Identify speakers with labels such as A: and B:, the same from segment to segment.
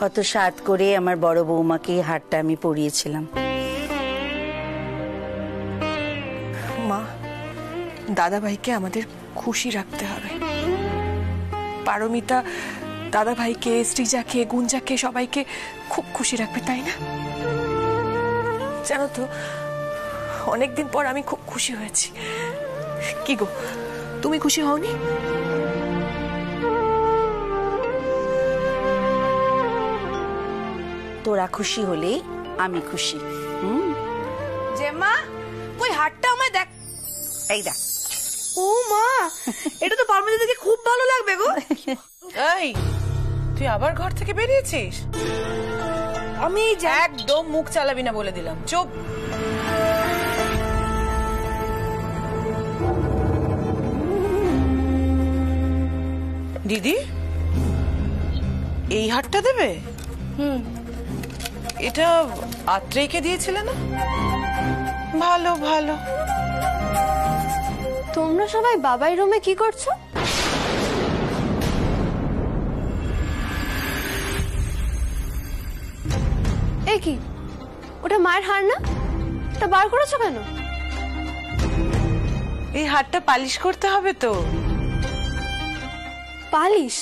A: কত সাত করে আমার বড় বৌমাকে এই হারটা আমি পরিয়েছিলাম।
B: মা, দাদাভাইকে আমাদের খুশি রাখতে হবে। পারমিতা দাদাভাইকে, শ্রীজাকে, গুঞ্জাকে সবাইকে খুব খুশি রাখবে, তাই না? জানো তো, অনেকদিন পর আমি খুব খুশি হয়েছি। কি গো, তুমি খুশি হওনি?
A: তোরা খুশি হলেই আমি খুশি।
B: জেম্মা, ওই হারটা আমায় দেখ।
A: এই দেখ।
B: ও মা, এটা তো পারমিতা দেখে খুব ভালো লাগবে গো।
C: এই, তুই আবার ঘর থেকে বেরিয়েছিস?
B: আমি
C: একদম মুখ চালাবি না বলে দিলাম। চুপ। দিদি, এই হারটা দেবে? এটা আত্রেয়কে দিয়েছিলে না? ভালো ভালো।
D: তোমরা সবাই বাবাই রুমে কি করছো? এই কি, ওটা মায়ের হার না? ওটা বার করেছো কেন?
C: এই হারটা পালিশ করতে হবে তো।
D: পালিশ?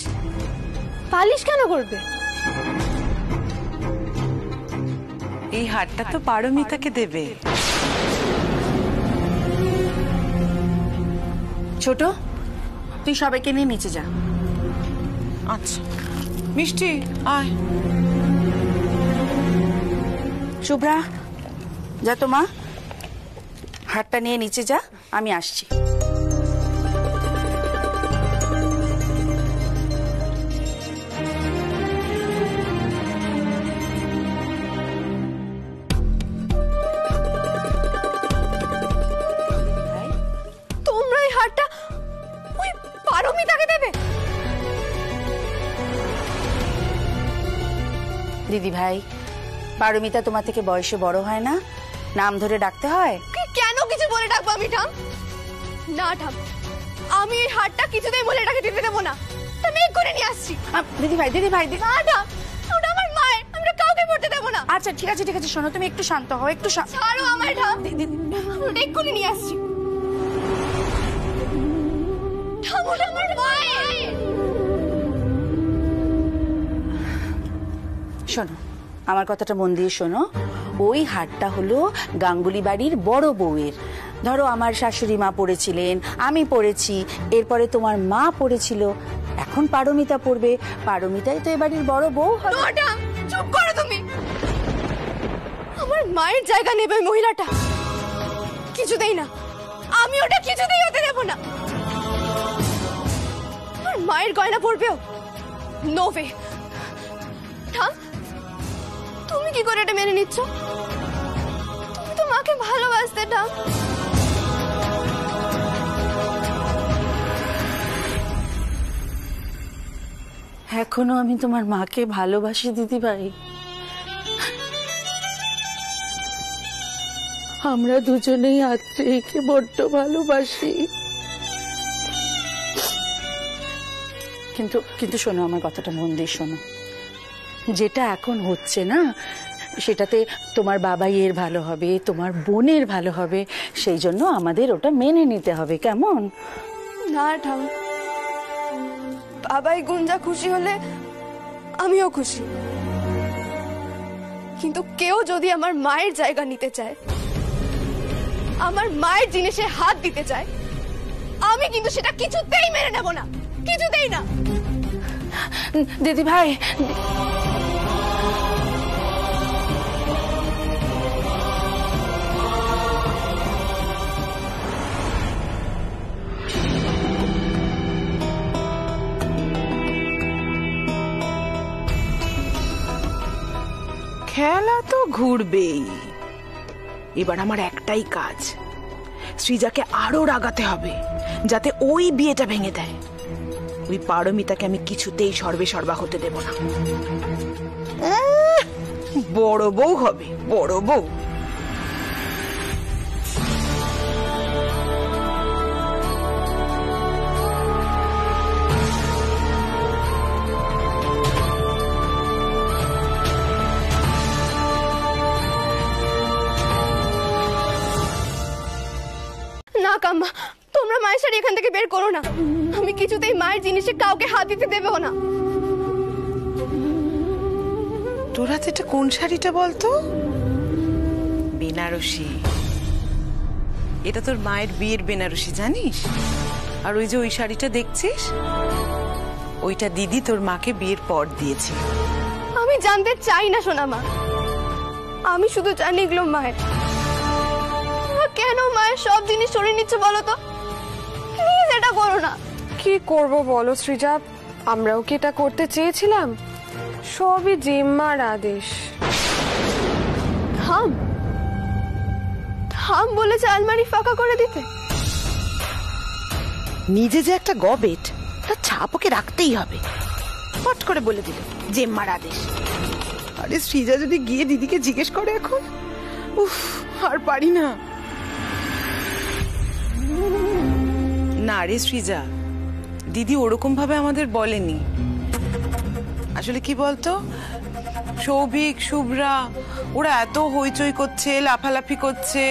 D: পালিশ কেন করবে?
C: এই হারটা তো পারমিতাকে দেবে।
A: ছোট, তুই সবাইকে নিয়ে নিচে যা।
C: আচ্ছা মিষ্টি, আয়।
A: শুভ্রা, যা তো মা, হারটা নিয়ে নিচে যা, আমি আসছি।
D: তোমরা এই হারটা ওই পারমিতাকে দেবে?
A: দিদি ভাই, পারমিতা তোমার থেকে বয়সে বড় হয় না? নাম ধরে ডাকতে হয়।
D: কেন কিছু বলে ডাকবো আমি? ঠাম না, ঠাম, আমি এই হারটা কিছুতেই বলে এটাকে দিতে দেবো না। আমি করে নিয়ে আসছি।
A: দিদি ভাই, দিদি ভাই,
D: না ঠাম, ওটা আমার মায়ের, আমরা কাউকে পড়তে দেবো না।
A: আচ্ছা ঠিক আছে ঠিক আছে, শোনো তুমি একটু শান্ত হও, একটু
D: ছাড়ো আমায় ঠাম। ওটা এক্ষুনি নিয়ে আসছি। ঠাম, ওটা আমার মায়ের।
A: শোনো, আমার কথাটা মন দিয়ে শোনো। ওই হারটা হলো গাঙ্গুলি বাড়ির বড় বউয়ের। ধরো আমার শাশুড়ি মা পড়েছিলেন, আমি পড়েছি, এরপরে তোমার মা পড়েছিল, এখন পারমিতা পড়বে। পারমিতাই তো এ বাড়ির বড় বউ হবে।
D: চুপ করো তুমি। আমার মায়ের জায়গা নেবে ওই মহিলাটা? কিছুতেই না, আমি ওটা কিছুতেই হতে দেব না। আমার মায়ের গয়না পড়বেও? No way. ঠাম, তুমি কি করে এটা মেনে নিচ্ছ? তুমি তো মাকে ভালোবাসতে। ঠাম,
A: এখনো আমি তোমার মাকে ভালোবাসি দিদি ভাই। আমরা দুজনেই আত্রেয়কে বড্ড ভালোবাসি। কিন্তু কিন্তু শোনো, আমার কথাটা মন দিয়ে শোনো। যেটা এখন হচ্ছে না, সেটাতে তোমার বাবাই এর ভালো হবে, তোমার বোনের ভালো হবে, সেই জন্য আমাদের ওটা মেনে নিতে হবে, কেমন?
D: না ঠাম, বাবাই গুঞ্জা খুশি হলে আমিও খুশি। কিন্তু কেউ যদি আমার মায়ের জায়গা নিতে চায়, আমার মায়ের জিনিসে হাত দিতে চায়, আমি কিন্তু সেটা কিছুতেই মেনে নেব না, কিছুতেই না।
A: দিদি ভাই,
C: খেলা তো ঘুরবেই। এবার আমার একটাই কাজ, শ্রীজাকে আরো রাগাতে হবে যাতে ওই বিয়েটা ভেঙে দেয়। ওই পারমিতাকে আমি কিছুতেই সর্বে সর্বা হতে দেব না। বড় বউ হবে, বড় বউ।
D: এখান থেকে বের করো না। আমি কিছুতেই মায়ের জিনিসে কাউকে হাত দিতে দেবেও না।
C: তোর হাতে এটা কোন শাড়িটা বলতো? বেনারসি। এটা তোর মায়ের বিয়ের বেনারসি, জানিস? আর ওই যে ওই শাড়িটা দেখছিস, ওইটা দিদি তোর মাকে বিয়ের পর দিয়েছে।
D: আমি জানতে চাই না সোনা মা, আমি শুধু জানি এগুলো মায়ের। কেন মায়ের সব জিনিস সরিয়ে নিচ্ছে বলো তো? প্লিজ এটা করো না।
B: কি করব বলো সৃজা, আমরাও কি এটা করতে চেয়েছিলাম? সবই জিম্মার আদেশ।
D: থাম থাম বলেছে আলমারি ফাঁকা করে দিতে।
C: নিজে যে একটা গবেট, তার ছাপ ওকে রাখতেই হবে। পট করে বলে দিল জেম্মার আদেশ। আরে সৃজা যদি গিয়ে দিদিকে জিজ্ঞেস করে এখন, উফ, আর পারি না। না রে সৃজা, দিদি ওরকম ভাবে আমাদের বলেনি। আসলে কি বলতো, সৌভিক, শুভ্রা ওরা এত হইচই করছে, লাফালাফি করছে,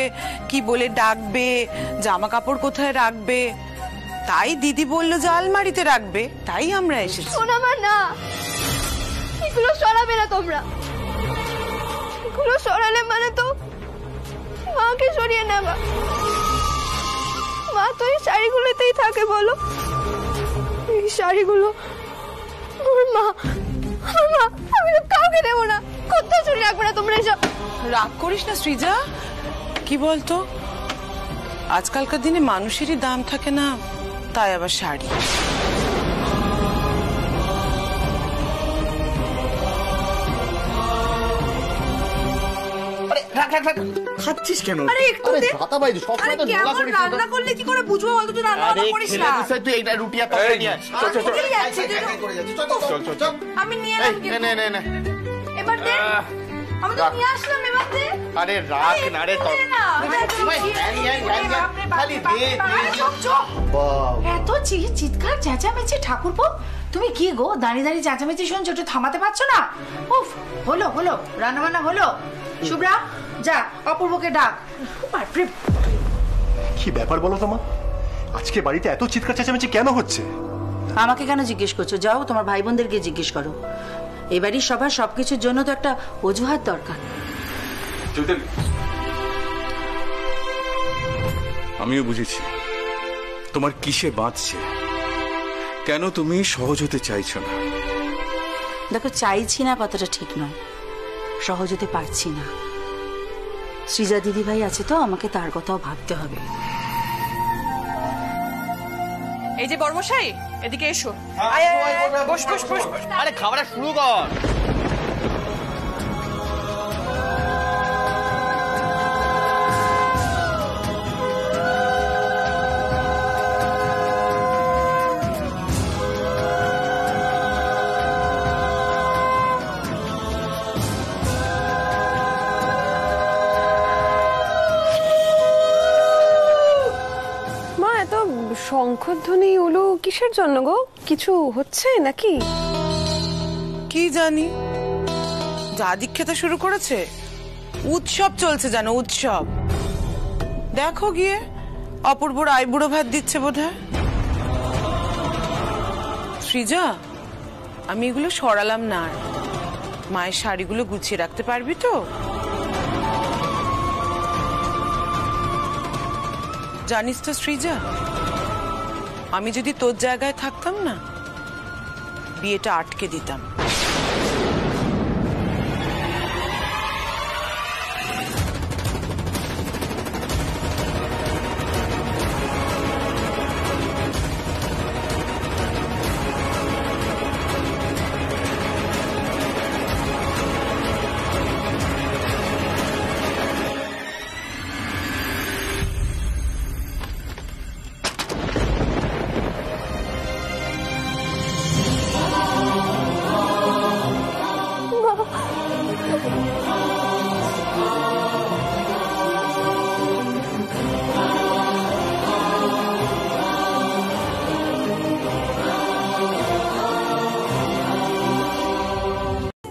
C: কি বলে ডাকবে, জামা কাপড় কোথায় রাখবে, তাই দিদি বললো যে আলমারিতে রাখবে, তাই আমরা এসেছি।
D: সোনা মা না, এগুলো সরাবে না তোমরা। এগুলো সরালে মানে তো মাকে সরিয়ে নেবা। মা তো এই শাড়িগুলোতেই থাকে বলো। এই শাড়িগুলো আমার মা, আমি তো কাউকে দেবো না। কোথাও চুরি রাখবে না তোমরা এসব।
C: রাগ করিস না সৃজা, কি বলতো আজকালকার দিনে মানুষেরই দাম থাকে না, তাই আবার শাড়ি।
E: খাচ্ছিস কেন?
B: আরে একটু দে।
E: ভাতা বাইরে সব সময় তো নোলা করিস না।
B: রান্না করলে কি করে বুঝবো বলতো? তুই রান্না
E: আরে
B: করিস
E: খেলে
B: না।
E: দিছিস তুই, এইটা রুটি আর তরকারি নিয়ে আয়। চল চল চল।
B: কোথায় যাচ্ছিস তুই?
E: চল চল চল।
B: আমি নিয়ে
E: এই
B: এলাম কিন্তু।
E: নে নে নে নে।
B: এবার দে। আমি তো
E: রাখ।
B: নিয়ে আসলাম, এবার দে।
E: আরে রাখ না রে তোর।
B: দে না।
E: খালি দে দে। বাহ।
A: এত চিৎকার চেঁচামেচি ঠাকুরপো, তুমি কি গো দাঁড়িয়ে দাঁড়িয়ে চেঁচামেচি শুনছো, একটু থামাতে পারছো না? উফ, হলো হলো, রান্না বান্না হলো। শুভ্রা যা অপূর্বকে ডাক। বাপরে,
F: কি ব্যাপার বলো তোমার? আজকে বাড়িতে এত চিৎকার চেঁচামেচি কেন হচ্ছে?
A: আমাকে কেন জিজ্ঞেস করছো? যাও তোমার ভাই বোনদেরকে জিজ্ঞেস করো। এবারই সবার সবকিছুর জন্য তো একটা অজুহাত দরকার।
G: আমিও বুঝেছি তোমার কিসে বাঁধছে, কেন তুমি সহজ হতে চাইছো না।
A: দেখো, চাইছি না কথাটা ঠিক নয়, সহজ হতে পারছি না। সৃজা দিদি ভাই আছে তো, আমাকে তার কথাও ভাবতে হবে।
B: এই যে বর্মশাই, এদিকে এসো।
E: বস বস বস। আরে খাবারটা শুরু কর।
B: মা, এত শঙ্খধ্বনি উলু কিসের জন্য গো? কিছু হচ্ছে নাকি?
C: কি জানি, যা দীক্ষাতে শুরু করেছে, উৎসব চলছে জানো, উৎসব। দেখো গিয়ে, অপূর্বর আইবুড়ো ভাত দিচ্ছে বোধহয়। সৃজা, আমি এগুলো সরালাম না আর। মায়ের শাড়িগুলো গুছিয়ে রাখতে পারবি তো? জানিস তো সৃজা, আমি যদি তোর জায়গায় থাকতাম না, বিয়েটা আটকে দিতাম।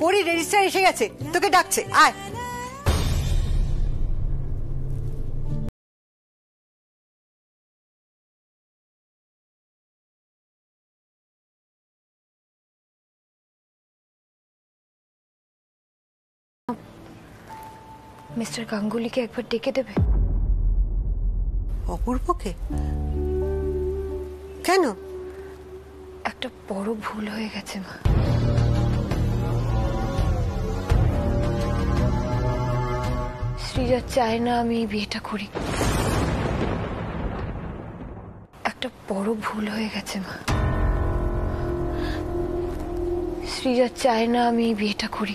H: পরি রেজিস্টার এসে গেছে, তোকে ডাকছে, আয়।
D: মিস্টার গাঙ্গুলিকে একবার ডেকে দেবে?
H: অপূর্বকে? কেন?
D: একটা বড় ভুল হয়ে গেছে মা। শ্রীজা চায় না আমি এই বিয়েটা করি। একটা বড় ভুল হয়ে গেছে মা। শ্রীজা চায় না আমি এই বিয়েটা করি।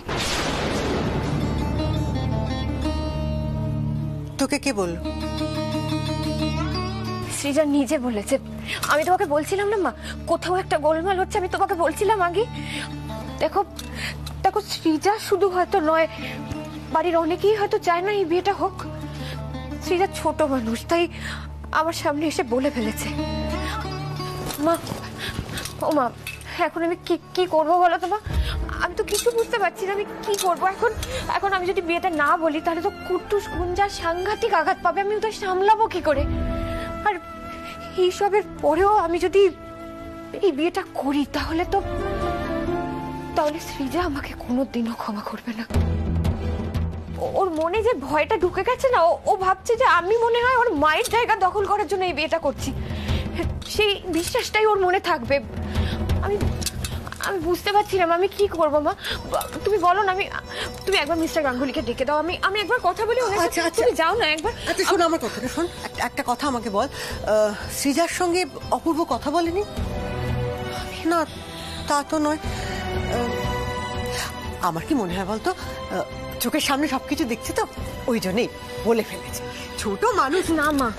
H: তোকে কে বলল?
D: শ্রীজা নিজে বলেছে। আমি তোমাকে বলছিলাম না মা, কোথাও একটা গোলমাল হচ্ছে, আমি তোমাকে বলছিলাম আগে। দেখো দেখো, শ্রীজা শুধু হয়তো নয়, বাড়ির অনেকেই হয়তো চায় না এই বিয়েটা হোক। শ্রীজা ছোট মানুষ, তাই আমার সামনে এসে বলে ফেলেছে। মা, ও মা, এখন আমি কি করবো বলো তো মা? আমি তো কিছু বুঝতে পারছি না আমি কি করবো এখন। এখন আমি যদি বিয়েটা না বলি তাহলে তো কুট্টুস গুঞ্জার সাংঘাতিক আঘাত পাবে, আমি ওদের সামলাবো কি করে? আর এইসবের পরেও আমি যদি এই বিয়েটা করি তাহলে শ্রীজা আমাকে কোনোদিনও ক্ষমা করবে না। ওর মনে যে ভয়টা ঢুকে গেছে না, ও ভাবছে যে আমি মনে হয় ওর মায়ের জায়গা দখল করার জন্য এই বিয়েটা করছি। সেই বিশ্বাসটাই ওর মনে থাকবে। আমি বুঝতে পারছি না আমি কি করবো মা, তুমি বলো না। তুমি একবার মিস্টার গাঙ্গুলিকে ডেকে দাও, আমি একবার কথা বলি ওনার সাথে। তুমি যাও না একবার।
H: আচ্ছা শোন আমার কথাটা শোন, একটা কথা আমাকে বল, শ্রীজার সঙ্গে অপূর্ব কথা বলেনি? না তা তো নয়। আমার কি মনে হয় বলতো, চোখের সামনে সবকিছু দেখছি তো ওই জন্যই বলে ফেলেছে। ছোট মানুষ
D: না মা,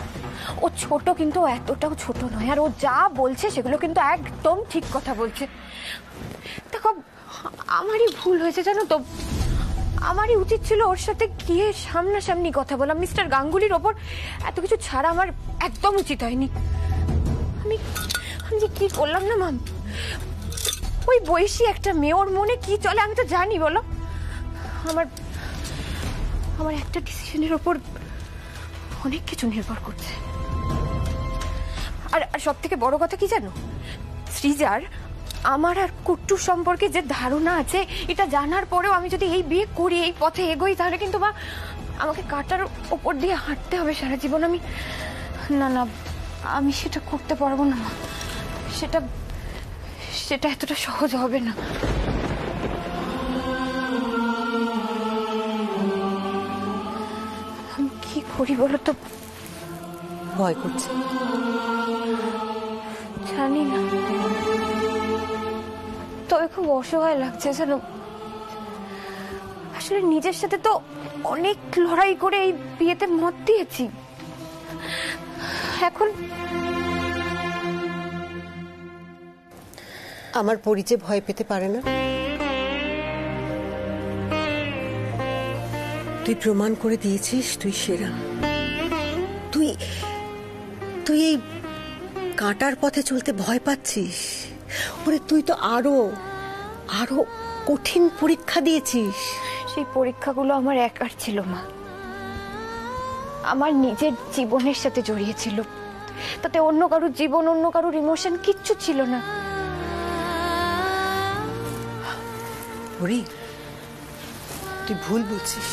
D: ও ছোট কিন্তু এতটাও ছোট নয়। আর ও যা বলছে সেগুলো কিন্তু একদম ঠিক কথা বলছে। দেখো আমারই ভুল হয়েছে জানো তো, আমারই উচিত ছিল ওর সাথে গিয়ে সামনাসামনি কথা বলা। মিস্টার গাঙ্গুলির ওপর এত কিছু ছাড়া আমার একদম উচিত হয়নি। আমি যে কি করলাম না মাম, ওই বয়সী একটা মেয়ে, ওর মনে কি চলে আমি তো জানি বলো। আমার একটা ডিসিশনের ওপর অনেক কিছু নির্ভর করছে। আর সব থেকে বড় কথা কি জানো, শ্রীজার আমার আর কুট্টু সম্পর্কে যে ধারণা আছে এটা জানার পরেও আমি যদি এই বিয়ে করি, এই পথে এগোই, তাহলে কিন্তু মা আমাকে কাঁটার ওপর দিয়ে হাঁটতে হবে সারা জীবন। আমি না আমি সেটা করতে পারবো না মা, সেটা এতটা সহজ হবে না। আমি কি করি বলো তো?
H: ভয় করছে?
D: জানি না, তবে খুব অসহায় লাগছে জানো। আসলে নিজের সাথে তো অনেক লড়াই করে এই বিয়েতে মত দিয়েছি। এখন
H: আমার পরিচয় ভয় পেতে পারে না? তুই প্রমাণ করে দিয়েছিস তুই সেরা। তুই এই কাঁটার পথে চলতে ভয় পাচ্ছিস? ওরে তুই তো আরো কঠিন পরীক্ষা দিয়েছিস।
D: সেই পরীক্ষাগুলো আমার একার ছিল মা, আমার নিজের জীবনের সাথে জড়িয়েছিল। তাতে অন্য কারোর জীবন, অন্য কারোর ইমোশন কিচ্ছু ছিল না।
H: হরি, তুই ভুল বুঝছিস।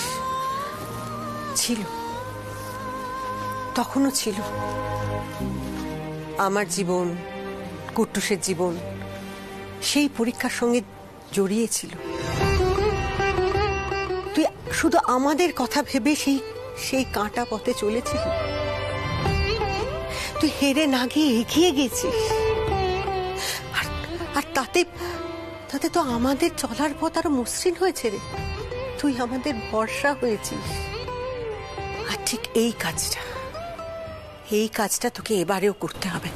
H: ছিল, তখনও ছিল। আমার জীবন, কুট্টুসের জীবন সেই পরীক্ষার সঙ্গে জড়িয়েছিল। তুই শুধু আমাদের কথা ভেবে সেই কাঁটা পথে চলেছিল। তুই হেরে না গিয়ে এগিয়ে গেছিস। আর তাতে তো আমাদের চলার পথ আরো মসৃণ হয়েছে রে। তুই আমাদের ভরসা হয়েছিস। আর ঠিক এই কাজটা তোকে এবারেও করতে হবে।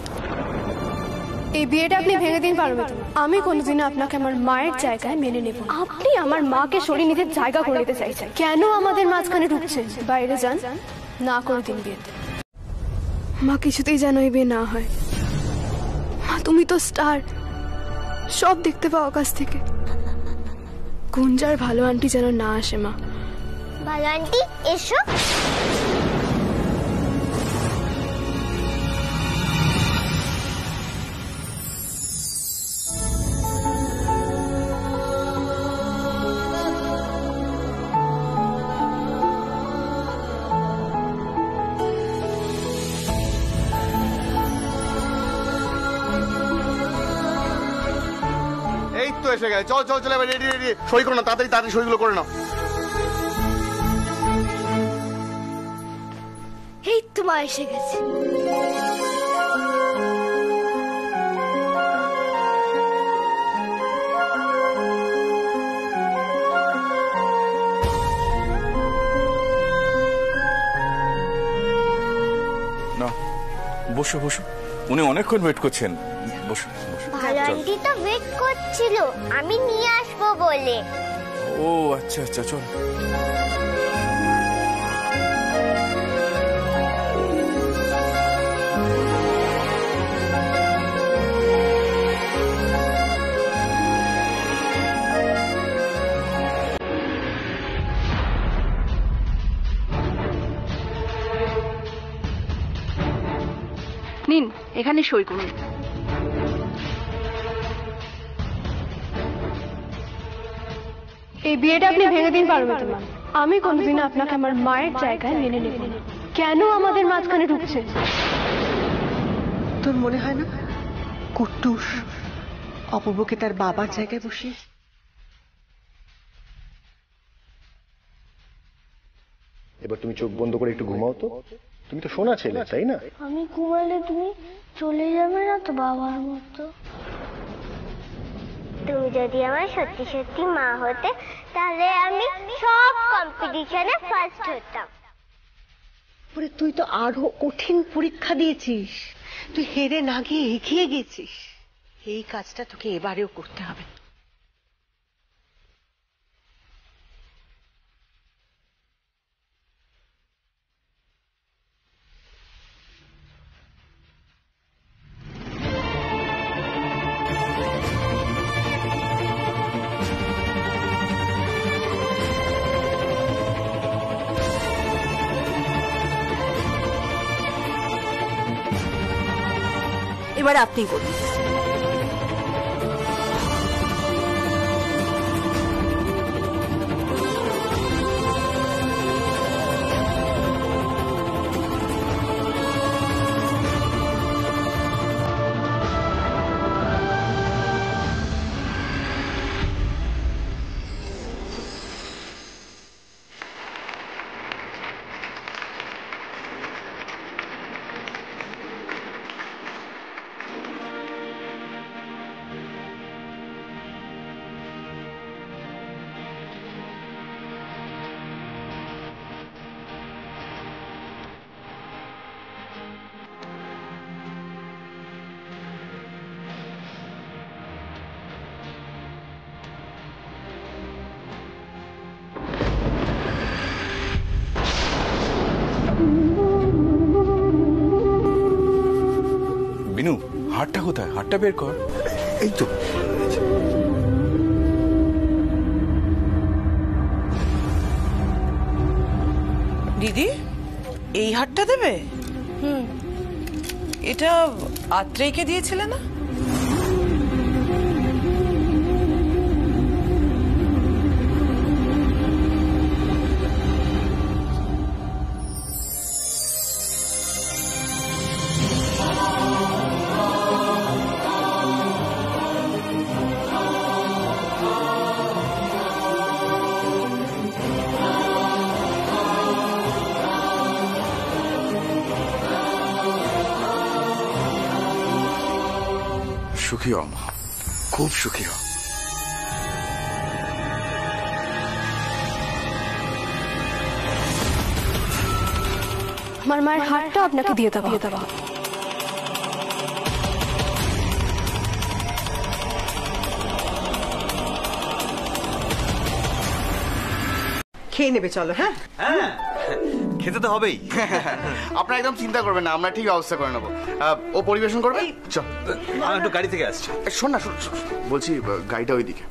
I: এই বিয়েটা আপনি ভেঙে দিন পারবেন। আমি কোনোদিনও আপনাকে আমার মায়ের জায়গায় মেনে নেব। আপনি আমার মাকে সরিয়ে নিজের জায়গা করে নিতে চাইছেন। কেন আমাদের মাঝখানে ঢুকছেন? বাইরে যান, না করে দিন বিয়েতে। মা কিছুতেই যেন এই বিয়ে না হয়। মা তুমি তো স্টার, সব দেখতে পাও আকাশ থেকে। গুঞ্জার ভালো আন্টি যেন না আসে মা।
J: ভালো আন্টি এসো।
E: এসে গেছে, চল চল চলে রেডি রেডি, সই করো না, তাড়াতাড়ি তাড়াতাড়ি সইগুলো করে নাও।
J: এই তো মা এসে গেছে।
G: না, বসো বসো, উনি অনেকক্ষণ ওয়েট করছেন, বসো বসো।
J: ভালো আন্টি তো ওয়েট করছিল আমি নিয়ে আসবো বলে।
G: ও আচ্ছা আচ্ছা, চল।
A: নিন, এখানে সই করুন।
I: এই বিয়েটা আপনি ভেঙে দিন পারবেন না। আমি কোনোদিন আপনাকে আমার মায়ের জায়গায় মেনে নেব না। কেন আমাদের মাঝখানে ঢুকছে?
H: তোর মনে হয় না কুট্টুস অপূর্বকে তার বাবার জায়গায় বসিয়ে?
F: এবার তুমি চোখ বন্ধ করে একটু ঘুমাও তো, তুমি তো শোনা ছেলে, তাই না?
J: আমি ঘুমালে তুমি চলে যাবে না তো বাবার মতো? তুমি যদি আমার সত্যি সত্যি মা হতে তাহলে আমি সব কম্পিটিশনে ফার্স্ট হতাম।
H: ওরে তুই তো আরো কঠিন পরীক্ষা দিয়েছিস, তুই হেরে না গিয়ে এগিয়ে গেছিস। এই কাজটা তোকে এবারেও করতে হবে।
A: এবার আপনি করুন।
G: বিনু, হাতটা কোথায়? হাতটা বের কর।
F: এই তো।
C: দিদি, এই হারটা দেবে? এটা আত্রেয়কে দিয়েছিলে না?
G: সুখী হও মা, খুব সুখী হও।
I: আমার মায়ের হাতটা আপনাকে দিয়ে দেবো।
H: খেয়ে নেবে, চলো। হ্যাঁ
E: হ্যাঁ, খেতে তো হবেই। আপনারা একদম চিন্তা করবেন না, আমরা ঠিক ব্যবস্থা করে নেবো। ও পরিবেশন করবে। চল,
K: আমি একটু গাড়ি থেকে আসছি।
E: শোন না, শোন, বলছি গাড়িটা ওইদিকে।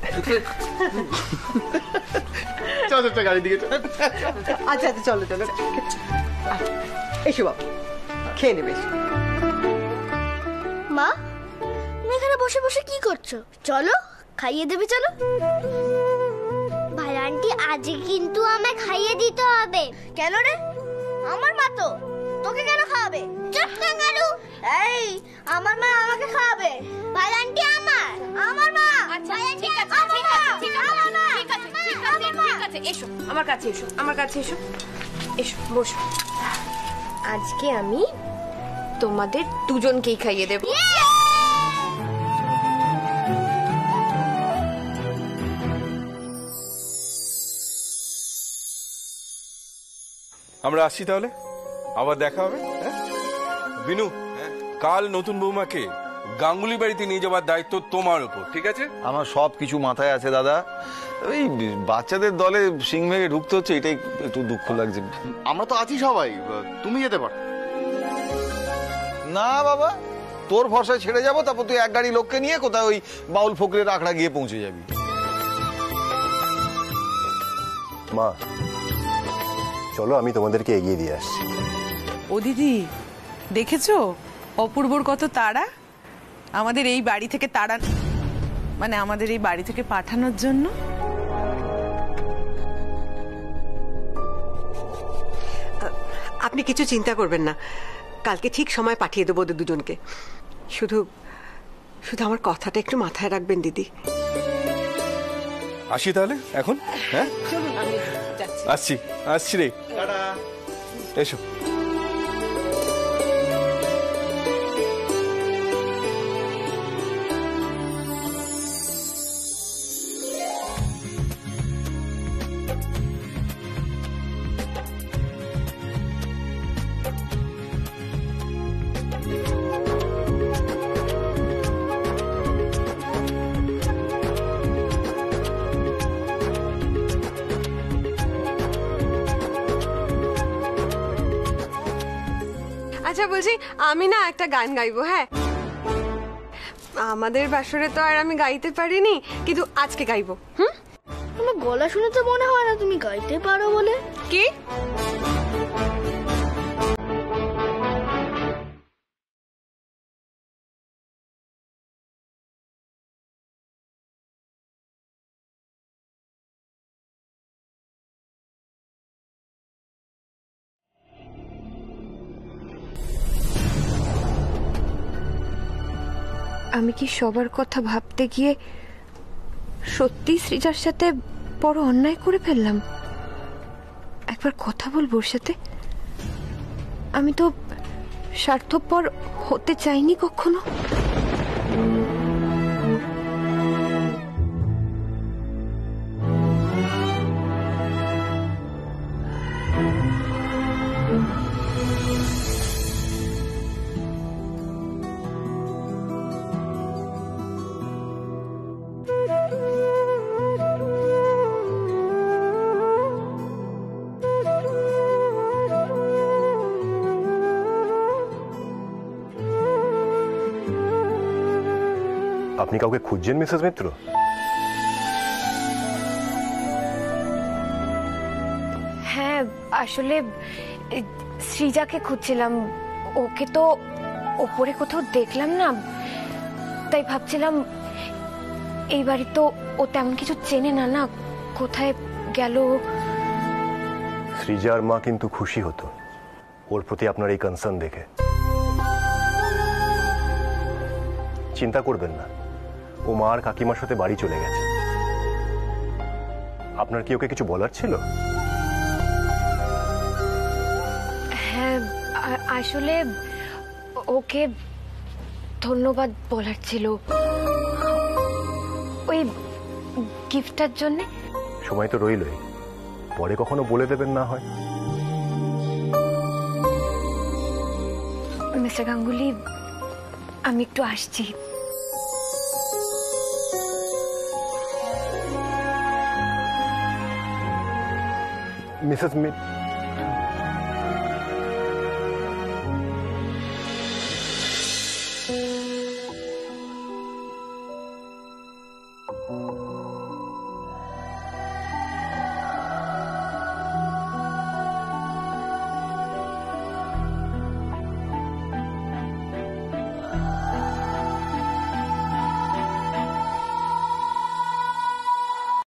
E: চল চল, গাড়ির দিকে।
H: আচ্ছা আচ্ছা, চলো চলো, এসো বাবা, খেয়ে নেবে।
J: মা, তুমি এখানে বসে বসে কি করছো? চলো খাইয়ে দেবে, চলো। ভালো আন্টি, আজকে কিন্তু আমায় খাইয়ে দিতে হবে। কেন রে? আমার মা তো, তোকে কেন খাওয়াবে? চুপ কাঙ্গারু। এই, আমার মা আমাকে খাওয়াবে। ভালো আন্টি আমার মা। আচ্ছা ঠিক আছে।
D: আছে, ঠিক আছে, ঠিক আছে, ঠিক আছে, ঠিক আছে, ঠিক আছে, এসো আমার কাছে, এসো আমার কাছে, এসো এসো বসো। আজকে আমি তোমাদের দুজনকেই খাইয়ে দেব।
G: আমরা আসছি তাহলে, আবার দেখা হবে। বিনু, কাল নতুন বৌমাকে গাঙ্গুলি বাড়িতে নিয়ে যাওয়ার দায়িত্ব তোমার উপর, ঠিক আছে?
L: আমার সব কিছু মাথায় আছে দাদা, ওই বাচ্চাদের দলে সিং ভেঙে ঢুকতে হচ্ছে, এটাই একটু দুঃখ লাগছে।
E: আমরা তো আছি সবাই, তুমি যেতে পারো।
L: না বাবা, তোর ভরসায় ছেড়ে যাবো, তারপর তুই এক গাড়ি লোককে নিয়ে কোথায় ওই বাউল ফকরের আখড়া গিয়ে পৌঁছে যাবি।
F: মা চলো, আমি তোমাদেরকে এগিয়ে দিয়ে আসছি।
M: ও দিদি, দেখেছো অপূর্বর কত তাড়া আমাদের এই বাড়ি থেকে মানে আমাদের এই বাড়ি থেকে পাঠানোর জন্য।
H: আপনি কিছু চিন্তা করবেন না, কালকে ঠিক সময় পাঠিয়ে দেবো ওদের দুজনকে। শুধু শুধু আমার কথাটা একটু মাথায় রাখবেন দিদি।
G: আসি তাহলে এখন। হ্যাঁ
H: চলুন, আমি যাচ্ছি।
G: আসছি আসছি রে, এসো।
B: আচ্ছা বলছি, আমি না একটা গান গাইবো। হ্যাঁ, আমাদের বাসরে তো আর আমি গাইতে পারিনি, কিন্তু আজকে গাইবো।
J: তোমার গলা শুনে তো মনে হয় না তুমি গাইতে পারো বলে।
B: কি?
D: আমি কি সবার কথা ভাবতে গিয়ে সত্যি সৃজার সাথে বড় অন্যায় করে ফেললাম? একবার কথা বলবো ওর সাথে। আমি তো স্বার্থপর হতে চাইনি কখনো।
F: আপনি কাউকে খুঁজছেন মিসেস মিত্র?
D: হ্যাঁ, আসলে সৃজাকে খুঁজছিলাম। ওকে তো ওপরে কোথাও দেখলাম না, তাই ভাবছিলাম এই বাড়ি তো ও তেমন কিছু চেনে না, না কোথায় গেল।
F: সৃজার মা কিন্তু খুশি হতো ওর প্রতি আপনার এই কনসার্ন দেখে। চিন্তা করবেন না, ও মা আর কাকিমার সাথে বাড়ি চলে গেছে। আপনার কি ওকে কিছু বলার ছিল?
D: হ্যাঁ, আসলে ওকে ধন্যবাদ বলার ছিল, ওই গিফটটার জন্য।
F: সময় তো রইলই, পরে কখনো বলে দেবেন না হয়।
D: মিস্টার গাঙ্গুলি, আমি একটু আসছি।
F: মিসেস